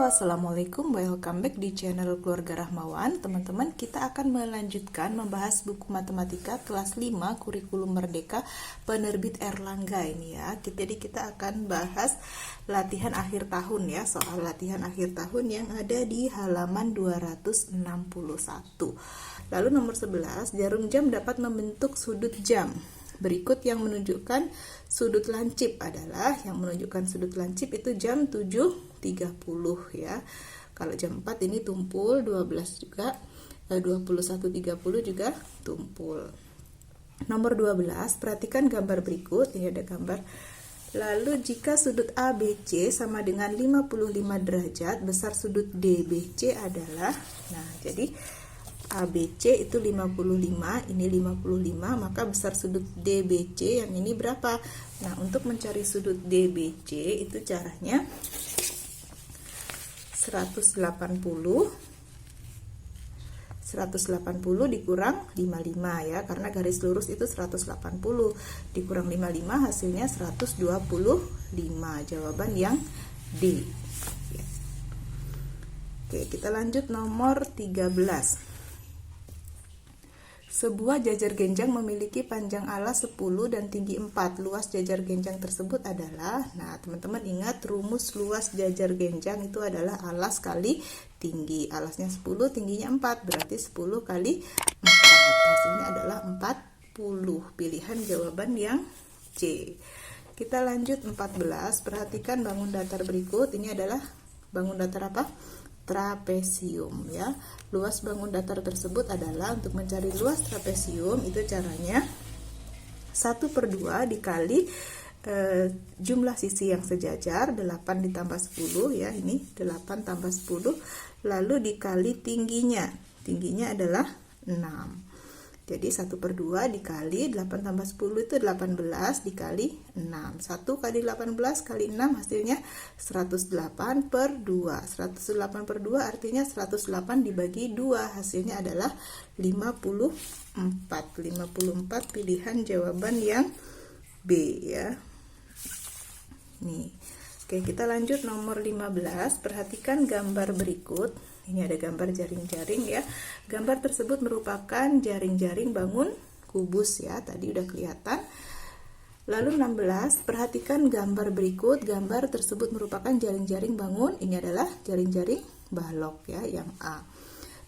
Assalamualaikum, welcome back di channel Keluarga Rahmawan. Teman-teman, kita akan melanjutkan membahas buku matematika kelas 5 kurikulum merdeka penerbit Erlangga ini ya. Jadi kita akan bahas latihan akhir tahun ya, soal latihan akhir tahun yang ada di halaman 261. Lalu nomor 11, jarum jam dapat membentuk sudut jam. Berikut yang menunjukkan sudut lancip adalah, yang menunjukkan sudut lancip itu jam 7.30 ya. Kalau jam 4 ini tumpul, 12 juga, 21.30 juga tumpul. Nomor 12, perhatikan gambar berikut, ini ada gambar. Lalu jika sudut ABC sama dengan 55 derajat, besar sudut DBC adalah, nah jadi ABC itu 55, ini 55, maka besar sudut DBC yang ini berapa? Nah, untuk mencari sudut DBC itu caranya 180 dikurang 55 ya, karena garis lurus itu 180 dikurang 55 hasilnya 125. Jawaban yang D. Oke, kita lanjut nomor 13. Sebuah jajar genjang memiliki panjang alas 10 dan tinggi 4. Luas jajar genjang tersebut adalah, nah teman-teman ingat rumus luas jajar genjang itu adalah alas kali tinggi. Alasnya 10, tingginya 4, berarti 10 kali 4. Hasilnya adalah 40. Pilihan jawaban yang C. Kita lanjut 14. Perhatikan bangun datar berikut. Ini adalah bangun datar apa? Trapesium ya. Luas bangun datar tersebut adalah, untuk mencari luas trapesium itu caranya 1/2 dikali jumlah sisi yang sejajar, 8 ditambah 10 ya, ini 8 tambah 10, lalu dikali tingginya adalah 6. Jadi 1/2 dikali 8 tambah 10 itu 18 dikali 6. 1 kali 18 kali 6 hasilnya 108/2. 108/2 artinya 108 dibagi 2. Hasilnya adalah 54. 54 pilihan jawaban yang B ya. Nih. Oke, kita lanjut nomor 15. Perhatikan gambar berikut. Ini ada gambar jaring-jaring ya. Gambar tersebut merupakan jaring-jaring bangun kubus ya. Tadi udah kelihatan. Lalu 16, perhatikan gambar berikut. Gambar tersebut merupakan jaring-jaring bangun. Ini adalah jaring-jaring balok ya, yang A.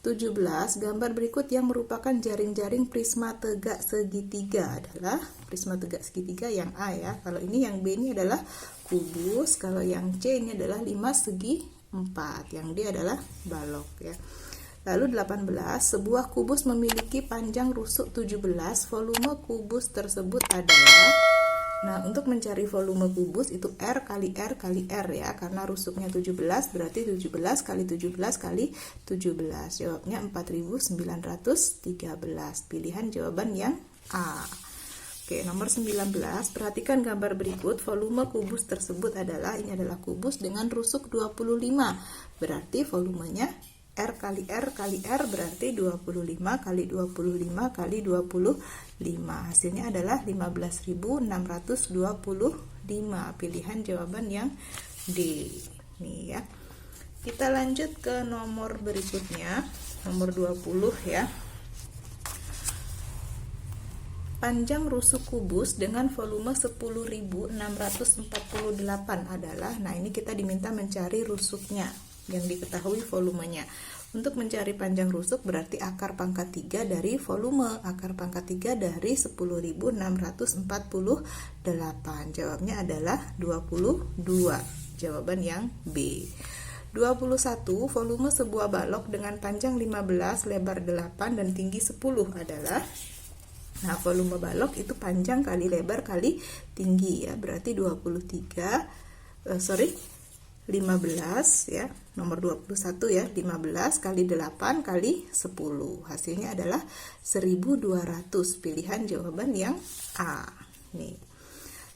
17, gambar berikut yang merupakan jaring-jaring prisma tegak segitiga adalah prisma tegak segitiga yang A ya. Kalau ini yang B ini adalah kubus. Kalau yang C ini adalah 5 segi 4, yang D adalah balok ya. Lalu 18, sebuah kubus memiliki panjang rusuk 17, volume kubus tersebut adalah, nah untuk mencari volume kubus itu R kali R kali R ya, karena rusuknya 17 berarti 17 kali 17 kali 17, jawabnya 4913. Pilihan jawaban yang A. Oke, nomor 19, perhatikan gambar berikut. Volume kubus tersebut adalah, ini adalah kubus dengan rusuk 25, berarti volumenya R kali R kali R, berarti 25 kali 25 kali 25. Hasilnya adalah 15.625. Pilihan jawaban yang D. Nih ya. Kita lanjut ke nomor berikutnya, nomor 20 ya. Panjang rusuk kubus dengan volume 10.648 adalah, nah ini kita diminta mencari rusuknya yang diketahui volumenya. Untuk mencari panjang rusuk berarti akar pangkat 3 dari volume. Akar pangkat 3 dari 10.648. Jawabnya adalah 22. Jawaban yang B. 21, volume sebuah balok dengan panjang 15, lebar 8 dan tinggi 10 adalah, nah volume balok itu panjang kali lebar kali tinggi ya, berarti 15 ya, nomor 21 ya, 15 kali 8 kali 10, hasilnya adalah 1200. Pilihan jawaban yang A. Nih.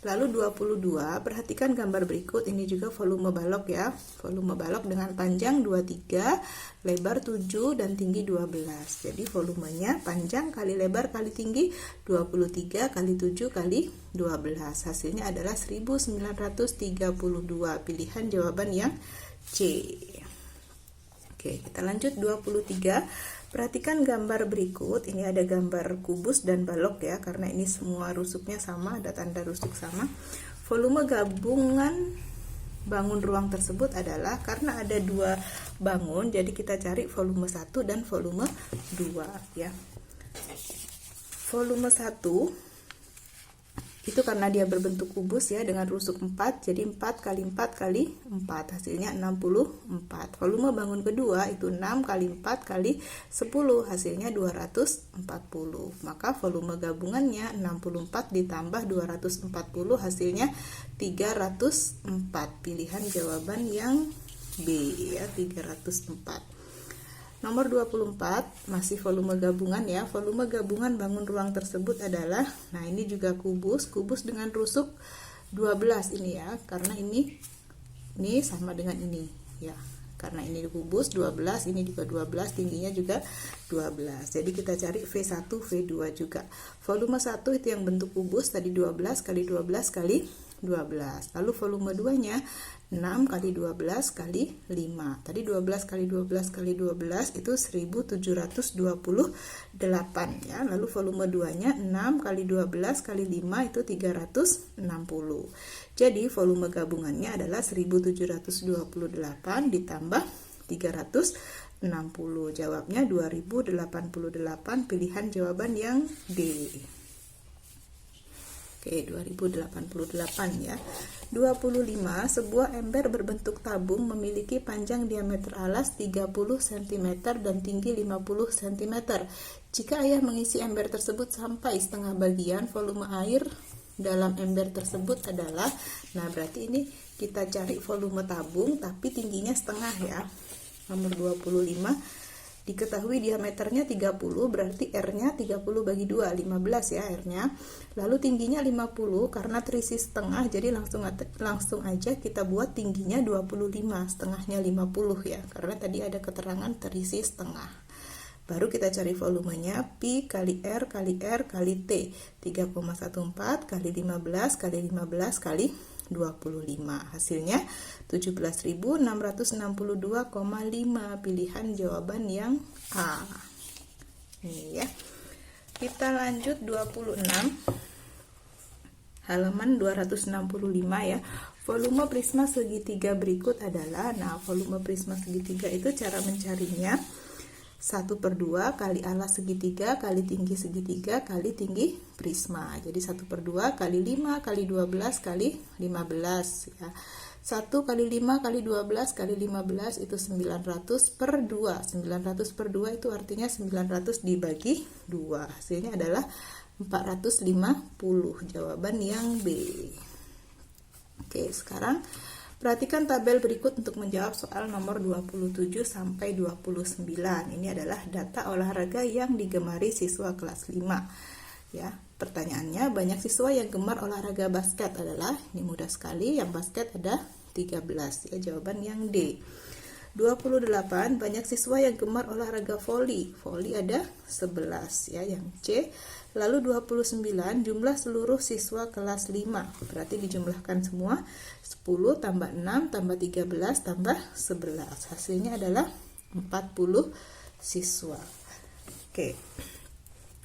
Lalu 22, perhatikan gambar berikut. Ini juga volume balok ya. Volume balok dengan panjang 23, lebar 7 dan tinggi 12. Jadi volumenya panjang kali lebar kali tinggi 23 kali 7 kali 12. Hasilnya adalah 1932. Pilihan jawaban yang C. Oke, kita lanjut 23. Perhatikan gambar berikut. Ini ada gambar kubus dan balok ya, karena ini semua rusuknya sama, ada tanda rusuk sama. Volume gabungan bangun ruang tersebut adalah, karena ada dua bangun, jadi kita cari volume 1 dan volume 2 ya. Volume 1 itu karena dia berbentuk kubus ya, dengan rusuk 4, jadi 4 kali 4 kali 4, hasilnya 64. Volume bangun kedua itu 6 kali 4 kali 10, hasilnya 240. Maka volume gabungannya 64 ditambah 240, hasilnya 304. Pilihan jawaban yang B ya, 304. Nomor 24 masih volume gabungan ya. Volume gabungan bangun ruang tersebut adalah, nah ini juga kubus dengan rusuk 12 ini ya, karena ini sama dengan ini ya. Karena ini kubus 12, ini juga 12, tingginya juga 12. Jadi kita cari V1, V2 juga. Volume 1 itu yang bentuk kubus tadi 12 kali 12 kali 12. Lalu volume 2-nya 6 kali 12 kali 5. Tadi 12 kali 12 kali 12 itu 1728 ya. Lalu volume 2-nya 6 kali 12 kali 5 itu 360. Jadi volume gabungannya adalah 1728 ditambah 360. Jawabnya 2088. Pilihan jawaban yang D. Oke, 2088 ya. 25. Sebuah ember berbentuk tabung memiliki panjang diameter alas 30 cm dan tinggi 50 cm. Jika ayah mengisi ember tersebut sampai setengah bagian, volume air dalam ember tersebut adalah, nah berarti ini kita cari volume tabung tapi tingginya setengah ya. Nomor 25. Diketahui diameternya 30, berarti R-nya 30 bagi 2, 15 ya R-nya. Lalu tingginya 50, karena terisi setengah, jadi langsung aja kita buat tingginya 25, setengahnya 50 ya, karena tadi ada keterangan terisi setengah. Baru kita cari volumenya, Pi kali R kali R kali T, 3,14 kali 15 kali 15 kali 25. Hasilnya 17.662,5. Pilihan jawaban yang A. Ini ya. Kita lanjut 26. Halaman 265 ya. Volume prisma segitiga berikut adalah, nah volume prisma segitiga itu cara mencarinya 1/2 kali alas segitiga kali tinggi segitiga kali tinggi prisma. Jadi 1/2 kali 5 kali 12 kali 15 ya. 1 kali 5 kali 12 kali 15 itu 900/2. 900/2 itu artinya 900 dibagi 2. Hasilnya adalah 450. Jawaban yang B. Oke, sekarang perhatikan tabel berikut untuk menjawab soal nomor 27 sampai 29. Ini adalah data olahraga yang digemari siswa kelas 5. Ya, pertanyaannya, banyak siswa yang gemar olahraga basket adalah, ini mudah sekali, yang basket ada 13 ya, jawaban yang D. 28, banyak siswa yang gemar olahraga voli. Voli ada 11 ya, yang C. Lalu 29, jumlah seluruh siswa kelas 5. Berarti dijumlahkan semua, 10 tambah 6 tambah 13 tambah 11. Hasilnya adalah 40 siswa. Oke.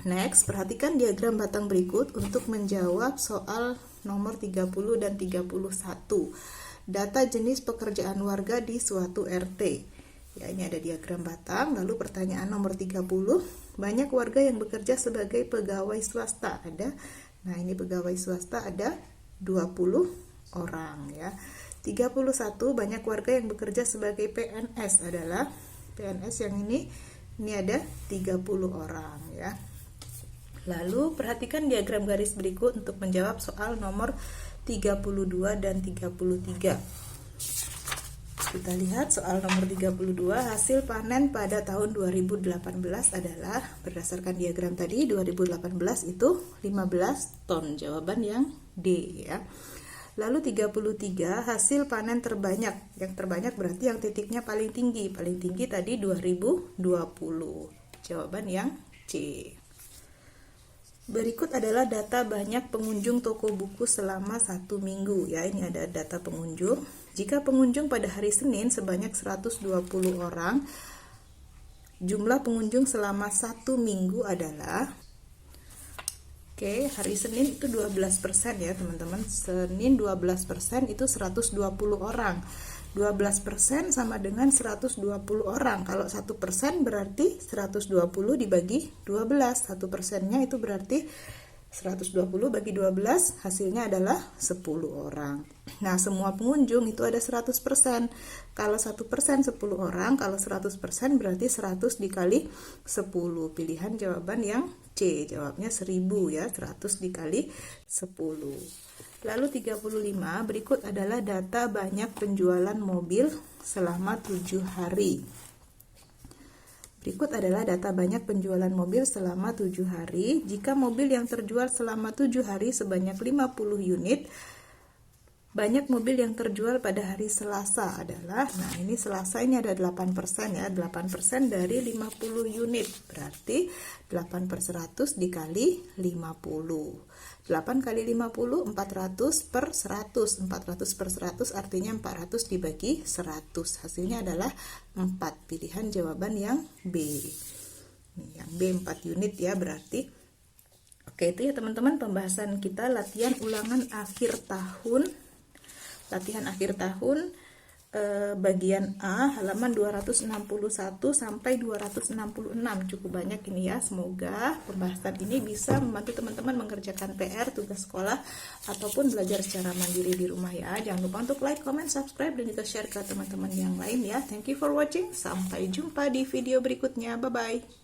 Next, perhatikan diagram batang berikut untuk menjawab soal nomor 30 dan 31. Data jenis pekerjaan warga di suatu RT. Ya, ini ada diagram batang. Lalu pertanyaan nomor 30, banyak warga yang bekerja sebagai pegawai swasta ada. Nah, ini pegawai swasta ada 20 orang ya. 31, banyak warga yang bekerja sebagai PNS adalah PNS yang ini ada 30 orang ya. Lalu perhatikan diagram garis berikut untuk menjawab soal nomor 32 dan 33. Kita lihat soal nomor 32, hasil panen pada tahun 2018 adalah, berdasarkan diagram tadi, 2018 itu 15 ton. Jawaban yang D ya. Lalu 33, hasil panen terbanyak. Yang terbanyak berarti yang titiknya paling tinggi. Paling tinggi tadi 2020. Jawaban yang C. Berikut adalah data banyak pengunjung toko buku selama 1 minggu ya. Ini ada data pengunjung. Jika pengunjung pada hari Senin sebanyak 120 orang, jumlah pengunjung selama 1 minggu adalah hari Senin itu 12% ya teman-teman. Senin 12% itu 120 orang. 12% sama dengan 120 orang. Kalau 1% berarti 120 dibagi 12. 1%-nya itu berarti 120 bagi 12, hasilnya adalah 10 orang. Nah, semua pengunjung itu ada 100%. Kalau 1% 10 orang, kalau 100% berarti 100 dikali 10. Pilihan jawaban yang C, jawabnya 1000 ya, 100 dikali 10. Lalu 35, berikut adalah data banyak penjualan mobil selama 7 hari. Berikut adalah data banyak penjualan mobil selama 7 hari. Jika mobil yang terjual selama 7 hari sebanyak 50 unit, banyak mobil yang terjual pada hari Selasa adalah, nah ini Selasa ini ada 8% ya, 8% dari 50 unit, berarti 8 per 100 dikali 50. 8 kali 50, 400 per 100. 400 per 100 artinya 400 dibagi 100. Hasilnya adalah 4. Pilihan jawaban yang B. Yang B 4 unit ya berarti. Oke, itu ya teman-teman pembahasan kita latihan ulangan akhir tahun. Latihan akhir tahun bagian A halaman 261 sampai 266. Cukup banyak ini ya. Semoga pembahasan ini bisa membantu teman-teman mengerjakan PR, tugas sekolah ataupun belajar secara mandiri di rumah ya. Jangan lupa untuk like, comment, subscribe dan juga share ke teman-teman yang lain ya. Thank you for watching. Sampai jumpa di video berikutnya. Bye bye.